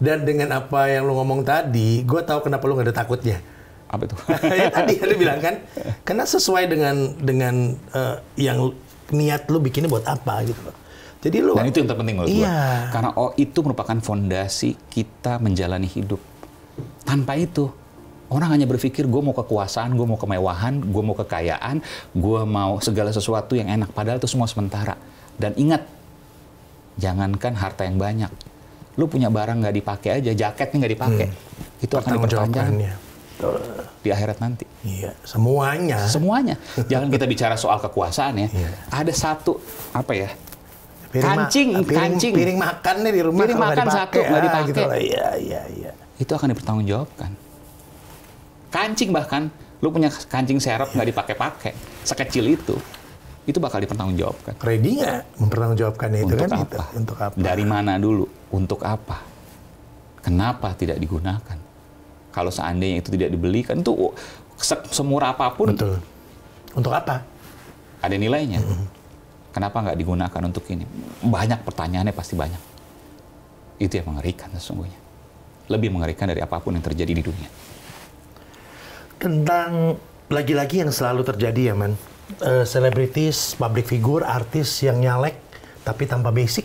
Dan dengan apa yang lu ngomong tadi, gue tahu kenapa lu nggak ada takutnya. Apa itu? Ya tadi lu bilang kan, karena sesuai dengan yang niat lu bikinnya buat apa gitu. Jadi lu. Dan itu yang terpenting menurut gue. Karena itu merupakan fondasi kita menjalani hidup. Tanpa itu, orang hanya berpikir gue mau kekuasaan, gue mau kemewahan, gue mau kekayaan, gue mau segala sesuatu yang enak. Padahal itu semua sementara. Dan ingat, jangankan harta yang banyak. Lu punya barang nggak dipakai aja, jaketnya nggak dipakai. Itu akan dipertanyakan di akhirat nanti. Iya, semuanya. Jangan kita bicara soal kekuasaan ya. Ada satu, apa ya, kancing. Piring makan nih di rumah. Piring makan satu nggak dipakai. Gitu. Iya. Itu akan dipertanggungjawabkan. Kancing bahkan, lu punya kancing serep nggak dipakai-pakai, sekecil itu bakal dipertanggungjawabkan. Ready nggak mempertanggungjawabkannya itu kan? Apa? Untuk apa? Dari mana dulu? Untuk apa? Kenapa tidak digunakan? Kalau seandainya itu tidak dibeli, kan itu semurah apapun. Betul. Untuk apa? Ada nilainya. Kenapa nggak digunakan untuk ini? Banyak pertanyaannya, pasti banyak. Itu yang mengerikan sesungguhnya. Lebih mengerikan dari apapun yang terjadi di dunia. Tentang lagi-lagi yang selalu terjadi ya, Man. Selebritis, public figure, artis yang nyalek tapi tanpa basic.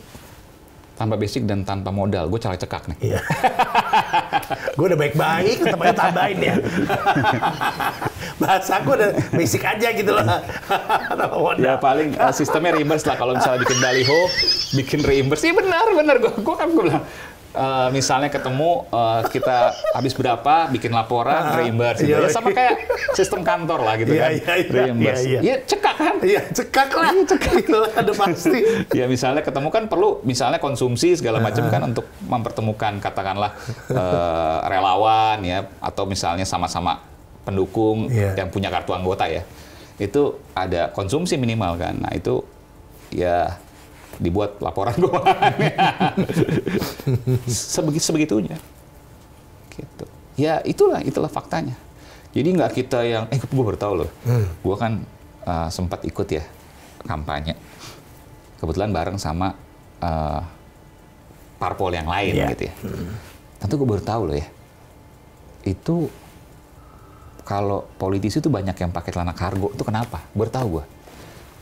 Tanpa basic dan tanpa modal. Gue cekak nih. Iya. Gue udah baik-baik, tetap aja tambahin ya. Bahasa aku udah basic aja gitu loh. Ya paling sistemnya reimburse lah. Kalau misalnya bikin baliho, bikin reimburse. Iya benar. Gue bilang. Misalnya ketemu kita habis berapa bikin laporan reimburse gitu. Ya sama kayak sistem kantor lah gitu kan. Reimburse. Iya cekak kan? Iya cekak lah. Ada pasti. Ya misalnya ketemu kan perlu misalnya konsumsi segala macam kan untuk mempertemukan katakanlah relawan ya atau misalnya sama-sama pendukung yang punya kartu anggota ya. Itu ada konsumsi minimal kan. Nah itu ya dibuat laporan keuangan. Sebegitunya. Gitu. Ya itulah faktanya. Jadi nggak kita yang, gue baru tahu loh. Gue kan sempat ikut ya kampanye. Kebetulan bareng sama parpol yang lain gitu ya. Tentu gue baru tahu loh ya. Itu kalau politisi itu banyak yang pakai celana kargo. Itu kenapa? Baru tahu gue.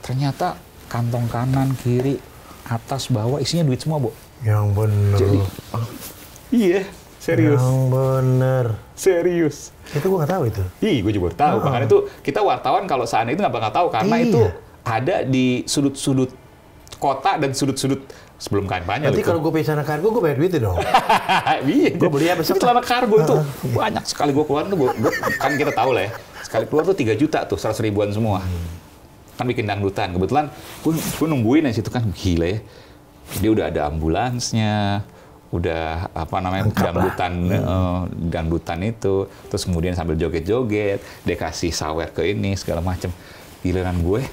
Ternyata kantong kanan, kiri, atas, bawah, isinya duit semua, Bo. Yang bener. Jadi, iya, serius. Yang bener. Serius. Itu gue nggak tahu itu. Ih, gue juga baru tahu. Makanya itu, kita wartawan kalau seandainya itu nggak bakal tahu. Karena itu ada di sudut-sudut kota dan sudut-sudut sebelum kampanye. Nanti kalau gue punya celana kargo, gue bayar duit dong. Iya. Gue beli apa? Celana kargo itu banyak sekali gue keluar tuh. Kan kita tahu lah ya. Sekali keluar tuh 3 juta tuh, 100 ribuan semua. Kan bikin dangdutan. Kebetulan gue nungguin di situ kan gila ya. Dia udah ada ambulansnya, udah dangdutan itu, terus kemudian sambil joget-joget, dia kasih sawer ke ini segala macem. Giliran gue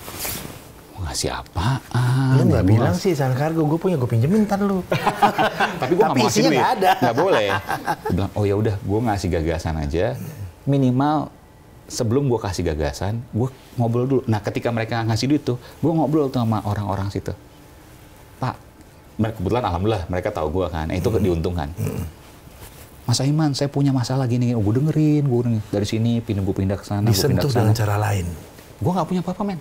mau ngasih apaan? Lu nggak bilang sih celana kargo gue punya, gue pinjemin ntar lu. Tapi gue nggak mau isinya nggak ada. Nggak boleh. Gue bilang oh ya udah, gue ngasih gagasan aja minimal. Sebelum gue kasih gagasan, gue ngobrol dulu. Nah, ketika mereka ngasih duit tuh, gue ngobrol tuh sama orang-orang situ. Pak, kebetulan alhamdulillah mereka tahu gue kan, itu diuntungkan. Mas Aiman, saya punya masalah gini, gue dengerin dari sini, gue pindah ke sana, disentuh dengan cara lain. Gue nggak punya apa-apa, men.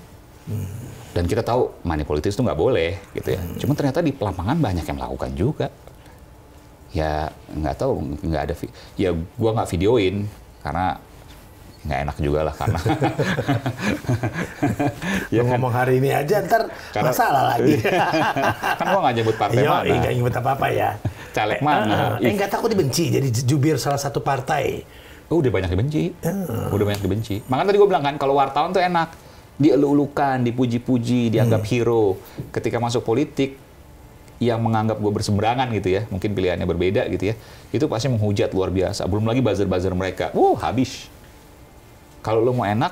Dan kita tahu money politics itu nggak boleh, gitu ya. Cuma ternyata di lapangan banyak yang melakukan juga. Ya nggak tahu, nggak ada. Ya gue nggak videoin karena nggak enak juga lah karena ya kan? Ngomong hari ini aja ntar masalah lagi. Kan gua nggak nyebut partai mana. Nggak nyebut apa-apa ya. Caleg mana. Nggak takut dibenci jadi jubir salah satu partai. Oh, udah banyak dibenci. Udah banyak dibenci. Makanya tadi gue bilang kan kalau wartawan tuh enak. Dielu-elukan, dipuji-puji, dianggap hero. Ketika masuk politik yang menganggap gue berseberangan gitu ya, mungkin pilihannya berbeda gitu ya, itu pasti menghujat luar biasa. Belum lagi buzzer-buzzer mereka. Habis. Kalau lo mau enak,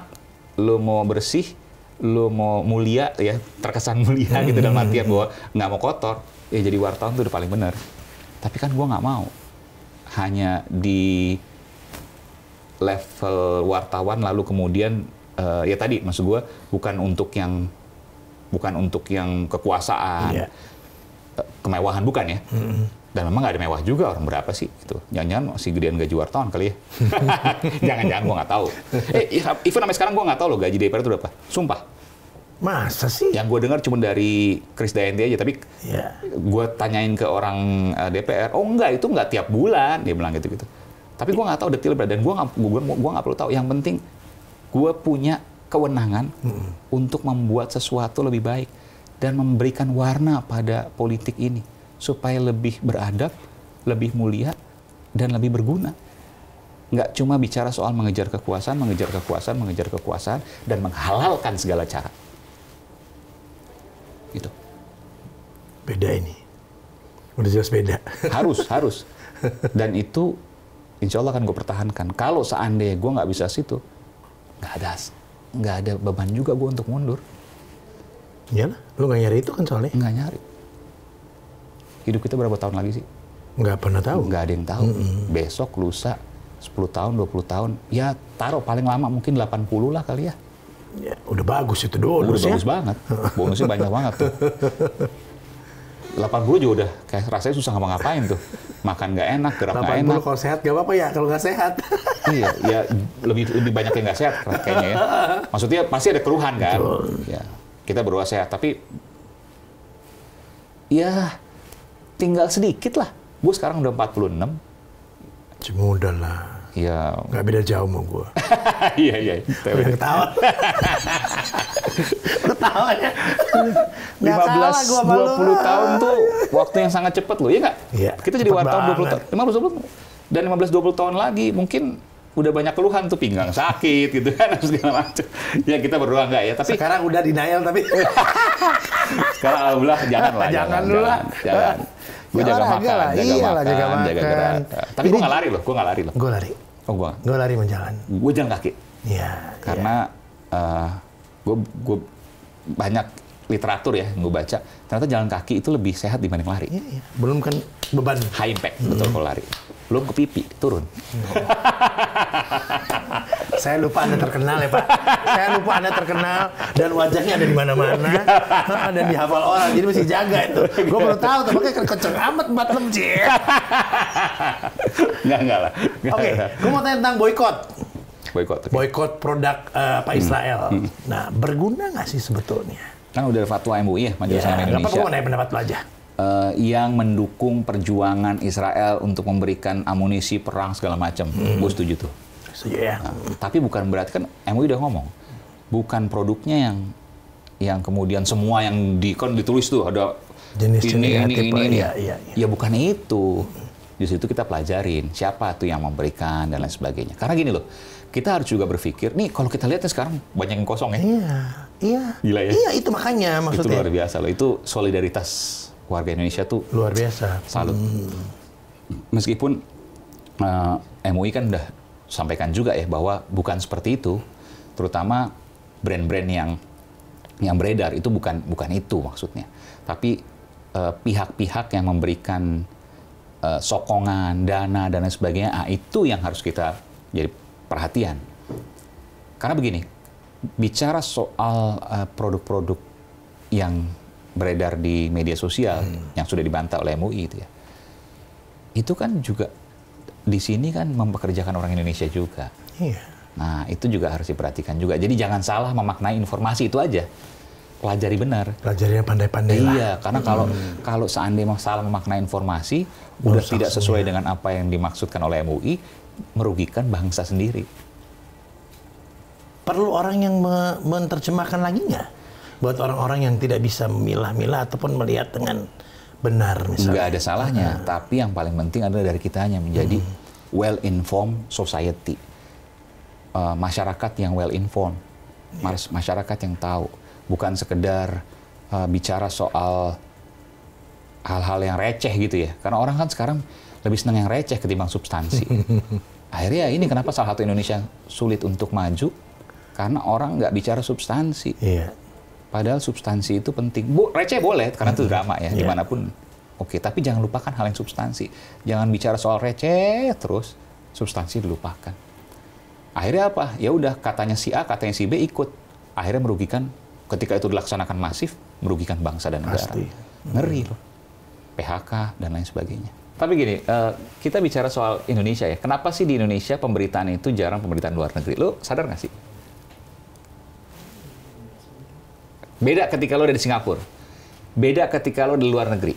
lo mau bersih, lo mau mulia ya, terkesan mulia gitu dalam artian bahwa nggak mau kotor, ya jadi wartawan tuh udah paling benar. Tapi kan gue nggak mau. Hanya di level wartawan lalu kemudian ya tadi maksud gue bukan untuk yang kekuasaan, kemewahan bukan ya. Dan memang nggak ada mewah juga, orang berapa sih itu? Jangan-jangan masih gedean gaji wartawan kali ya? Jangan-jangan, gue nggak tahu. Even sampai sekarang gue nggak tahu loh gaji DPR itu berapa. Sumpah. Masa sih? Yang gue dengar cuma dari Krisdayanti aja, tapi gue tanyain ke orang DPR, oh enggak, itu nggak tiap bulan, dia bilang gitu-gitu. Tapi gue nggak tahu detail berapa, dan gue nggak perlu tahu. Yang penting, gue punya kewenangan untuk membuat sesuatu lebih baik dan memberikan warna pada politik ini. Supaya lebih beradab, lebih mulia, dan lebih berguna. Nggak cuma bicara soal mengejar kekuasaan, dan menghalalkan segala cara. Gitu. Beda ini. Udah jelas beda. Harus. Dan itu, insya Allah akan gue pertahankan. Kalau seandainya gue nggak bisa situ, nggak ada beban juga gue untuk mundur. Iyalah, lu nggak nyari itu kan soalnya? Nggak nyari. Hidup kita berapa tahun lagi sih? Nggak pernah tahu. Nggak ada yang tahu. Besok, lusa, 10 tahun, 20 tahun. Ya taruh paling lama mungkin 80 lah kali ya. Ya udah bagus itu bonus ya. Udah bagus banget. Bonusnya banyak banget tuh. 80 juga udah kayak rasanya susah ngapa-ngapain tuh. Makan nggak enak, gerak nggak enak. 80 kalau sehat nggak apa-apa ya, kalau nggak sehat. Iya, ya lebih banyak yang nggak sehat kayaknya ya. Maksudnya pasti ada keluhan kan. Ya, kita berusaha sehat, tapi ya tinggal sedikit lah. Gue sekarang udah 46. Mudah lah. Ya. Nggak beda jauh sama gue. Iya. Udah ketawa. Ketawa ya. 15-20 tahun tuh waktu yang sangat cepat loh, iya nggak? Iya. Kita jadi wartawan 20 tahun. 15-20 dan 15-20 tahun lagi mungkin udah banyak keluhan tuh, pinggang sakit gitu kan, segala macam. Ya kita berdoa nggak ya, tapi sekarang udah denial tapi. Sekarang alhamdulillah jangan. Gue jaga makan, jaga gerak. Tapi gue nggak lari loh. Gue lari. Oh, gue lari menjalan. Gue jalan kaki. Iya. Karena gue banyak literatur ya gue baca. Ternyata jalan kaki itu lebih sehat dibanding lari. Iya. Belum kan beban. High impact betul kalau lari. Belum ke pipi turun. Saya lupa Anda terkenal ya Pak. Saya lupa Anda terkenal dan wajahnya ada di mana-mana dan dihafal orang. Jadi mesti jaga itu. Gue baru tahu tuh makanya kenceng amat 46 sih. Enggak lah. Oke, gue mau tanya tentang boykot. Okay. Boykot produk Pak Israel. Nah, berguna nggak sih sebetulnya? Kan udah fatwa MUI ya, Majelis Ulama Indonesia. Nggak apa-apa, gue mau nanya pendapat lo aja. Yang mendukung perjuangan Israel untuk memberikan amunisi perang segala macam. Gue setuju tuh. Setuju ya. Tapi bukan berarti kan MUI udah ngomong, bukan produknya yang kemudian semua yang ditulis tuh ada jenis ini. Iya. Ya bukan itu. Di situ kita pelajarin siapa tuh yang memberikan dan lain sebagainya. Karena gini loh, kita harus juga berpikir, nih kalau kita lihat sekarang banyak yang kosong ya. Iya. Gila ya? Iya, itu makanya maksudnya. Itu luar biasa loh. Itu solidaritas warga Indonesia tuh luar biasa. Salut. Meskipun MUI kan udah sampaikan juga ya bahwa bukan seperti itu. Terutama brand-brand yang beredar itu bukan itu maksudnya. Tapi pihak-pihak yang memberikan sokongan, dana, dan lain sebagainya, itu yang harus kita jadi perhatian. Karena begini, bicara soal produk-produk yang beredar di media sosial yang sudah dibantah oleh MUI itu ya, itu kan juga di sini kan mempekerjakan orang Indonesia juga. Iya. Nah itu juga harus diperhatikan juga. Jadi jangan salah memaknai informasi itu aja. Pelajari benar. Pelajarinya pandai-pandai lah. Iya, karena kalau seandainya salah memaknai informasi, udah tidak sesuai dengan apa yang dimaksudkan oleh MUI, merugikan bangsa sendiri. Perlu orang yang menerjemahkan lagi nggak? Buat orang-orang yang tidak bisa memilah-milah ataupun melihat dengan benar misalnya. Nggak ada salahnya, tapi yang paling penting adalah dari kitanya menjadi well-informed society. Masyarakat yang well-informed, masyarakat yang tahu. Bukan sekedar bicara soal hal-hal yang receh gitu ya. Karena orang kan sekarang lebih senang yang receh ketimbang substansi. Akhirnya ini kenapa salah satu Indonesia sulit untuk maju, karena orang nggak bicara substansi. Iya. Padahal substansi itu penting. Receh boleh, karena itu drama ya, dimanapun. Oke, tapi jangan lupakan hal yang substansi. Jangan bicara soal receh terus, substansi dilupakan. Akhirnya apa? Ya udah, katanya si A, katanya si B ikut. Akhirnya merugikan, ketika itu dilaksanakan masif, merugikan bangsa dan negara. Pasti. Ngeri loh. PHK dan lain sebagainya. Tapi gini, kita bicara soal Indonesia ya. Kenapa sih di Indonesia pemberitaan itu jarang pemberitaan luar negeri? Lo sadar nggak sih? Beda ketika lo ada di Singapura. Beda ketika lo di luar negeri.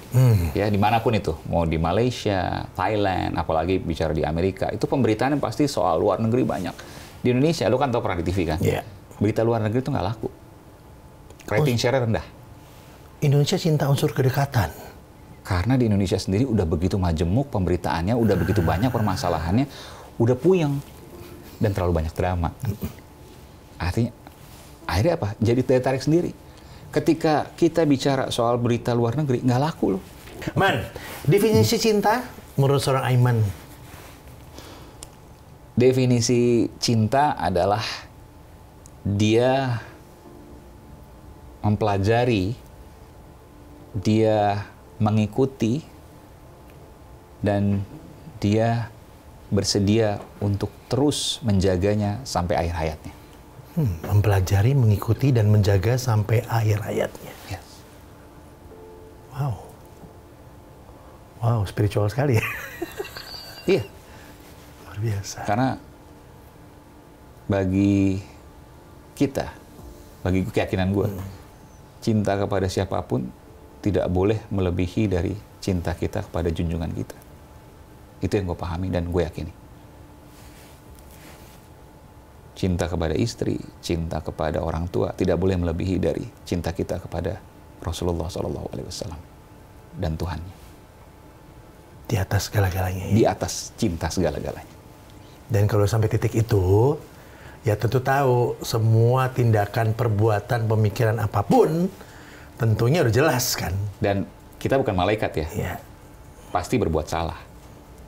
Ya, dimanapun itu. Mau di Malaysia, Thailand, apalagi bicara di Amerika. Itu pemberitaan yang pasti soal luar negeri banyak. Di Indonesia, lo kan tahu pernah di TV kan? Yeah. Berita luar negeri itu nggak laku. Rating share rendah. Indonesia cinta unsur kedekatan. Karena di Indonesia sendiri udah begitu majemuk pemberitaannya, udah begitu banyak permasalahannya, udah puyeng. Dan terlalu banyak drama. Artinya, akhirnya apa? Jadi daya tarik sendiri. Ketika kita bicara soal berita luar negeri, nggak laku loh. Man, definisi cinta menurut seorang Aiman? Definisi cinta adalah dia mempelajari, dia mengikuti, dan dia bersedia untuk terus menjaganya sampai akhir hayatnya. Mempelajari, mengikuti, dan menjaga sampai akhir hayatnya. Yes. Wow, spiritual sekali ya. Iya. Luar biasa. Karena bagi kita, bagi keyakinan gue, cinta kepada siapapun tidak boleh melebihi dari cinta kita kepada junjungan kita. Itu yang gue pahami dan gue yakini. cinta kepada istri, cinta kepada orang tua tidak boleh melebihi dari cinta kita kepada Rasulullah SAW dan Tuhannya. Di atas segala-galanya. Di atas cinta segala-galanya. Dan kalau sampai titik itu, ya tentu tahu semua tindakan, perbuatan, pemikiran apapun tentunya udah jelas kan. Dan kita bukan malaikat ya. Iya. Pasti berbuat salah.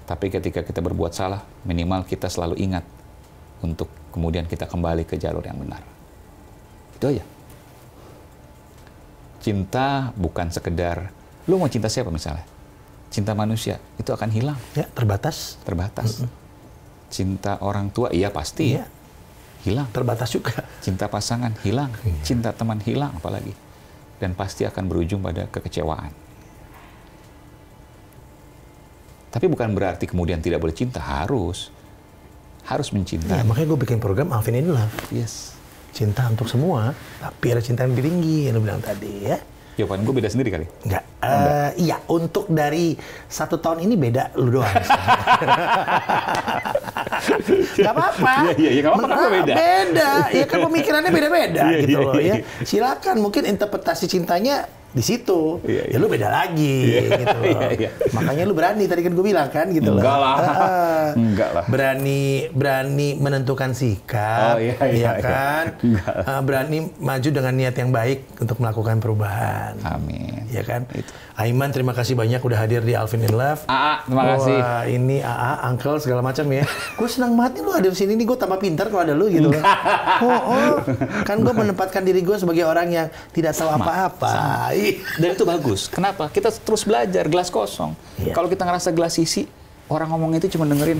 Tapi ketika kita berbuat salah, minimal kita selalu ingat untuk kemudian kita kembali ke jalur yang benar. Itu aja. Cinta bukan sekedar, lu mau cinta siapa misalnya? Cinta manusia, itu akan hilang. Ya, terbatas. Terbatas. Cinta orang tua, iya pasti. Iya. Hilang. Terbatas juga. Cinta pasangan, hilang. Cinta teman, hilang apalagi. Dan pasti akan berujung pada kekecewaan. Tapi bukan berarti kemudian tidak boleh cinta, harus mencintai. Ya, makanya gue bikin program Alvin in Love. Yes. Cinta untuk semua, tapi ada cinta yang lebih tinggi, yang lu bilang tadi ya. Jawaban gue beda sendiri kali? Enggak. Iya, untuk dari 1 tahun ini beda lu doang. Gak apa-apa. Iya, gak apa-apa, beda. Beda, ya kan pemikirannya beda-beda gitu loh ya. Silakan, mungkin interpretasi cintanya di situ, ya lu beda lagi gitu loh. Makanya lu berani tadi kan gue bilang kan gitu loh. Enggak lah. Berani menentukan sikap, ya kan. Berani maju dengan niat yang baik untuk melakukan perubahan. Amin. Ya kan. Aiman, terima kasih banyak udah hadir di Alvin in Love. Terima kasih. Wah, ini Uncle segala macam ya. Gue senang banget nih lu hadir sini nih, gue tambah pintar kalau ada lu gitu loh. Kan gue menempatkan diri gue sebagai orang yang tidak tahu apa-apa. Dan itu bagus. Kenapa? Kita terus belajar, gelas kosong. Kalau kita ngerasa gelas isi, orang ngomong itu cuma dengerin,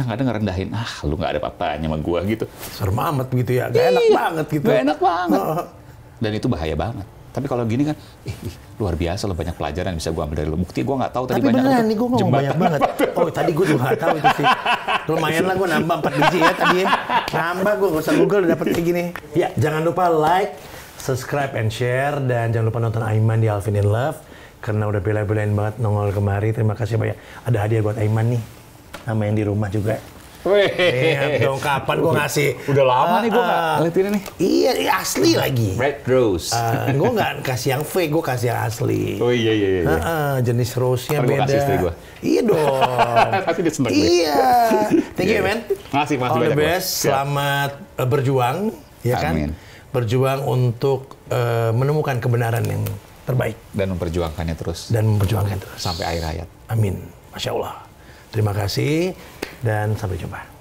yang ada ngerendahin, lu nggak ada apa-apanya sama gua gitu. Serem amat gitu ya, gak enak banget gitu. Gak enak banget. Dan itu bahaya banget. Tapi kalau gini kan, luar biasa loh, banyak pelajaran yang bisa gua ambil dari lu. Bukti gua nggak tahu tadi tapi banyak. Tapi beneran nih, gua ngomong banyak banget. Oh, tadi gua juga nggak tahu itu sih. Lumayan lah gua nambah 4 biji ya tadi ya. Nambah gua, nggak usah Google udah dapet kayak gini. Ya, jangan lupa like, subscribe and share, dan jangan lupa nonton Aiman di Alvin in Love karena udah bela-belain banget nongol kemari. Terima kasih banyak. Ada hadiah buat Aiman nih, sama yang di rumah juga. Dong, kapan gue ngasih? Udah lama nih gue nggak ngeliat ini nih. Iya, asli lagi. Red rose. Gue nggak kasih yang fake, gue kasih yang asli. Oh iya. Jenis rose-nya beda. Kasih istri gue. Iya dong. Pasti dia seneng. Iya. Thank you, man. Makasih All the best. Selamat berjuang, ya kan? Amin. Berjuang untuk menemukan kebenaran yang terbaik. Dan memperjuangkannya terus. Sampai akhir hayat. Amin. Masya Allah. Terima kasih dan sampai jumpa.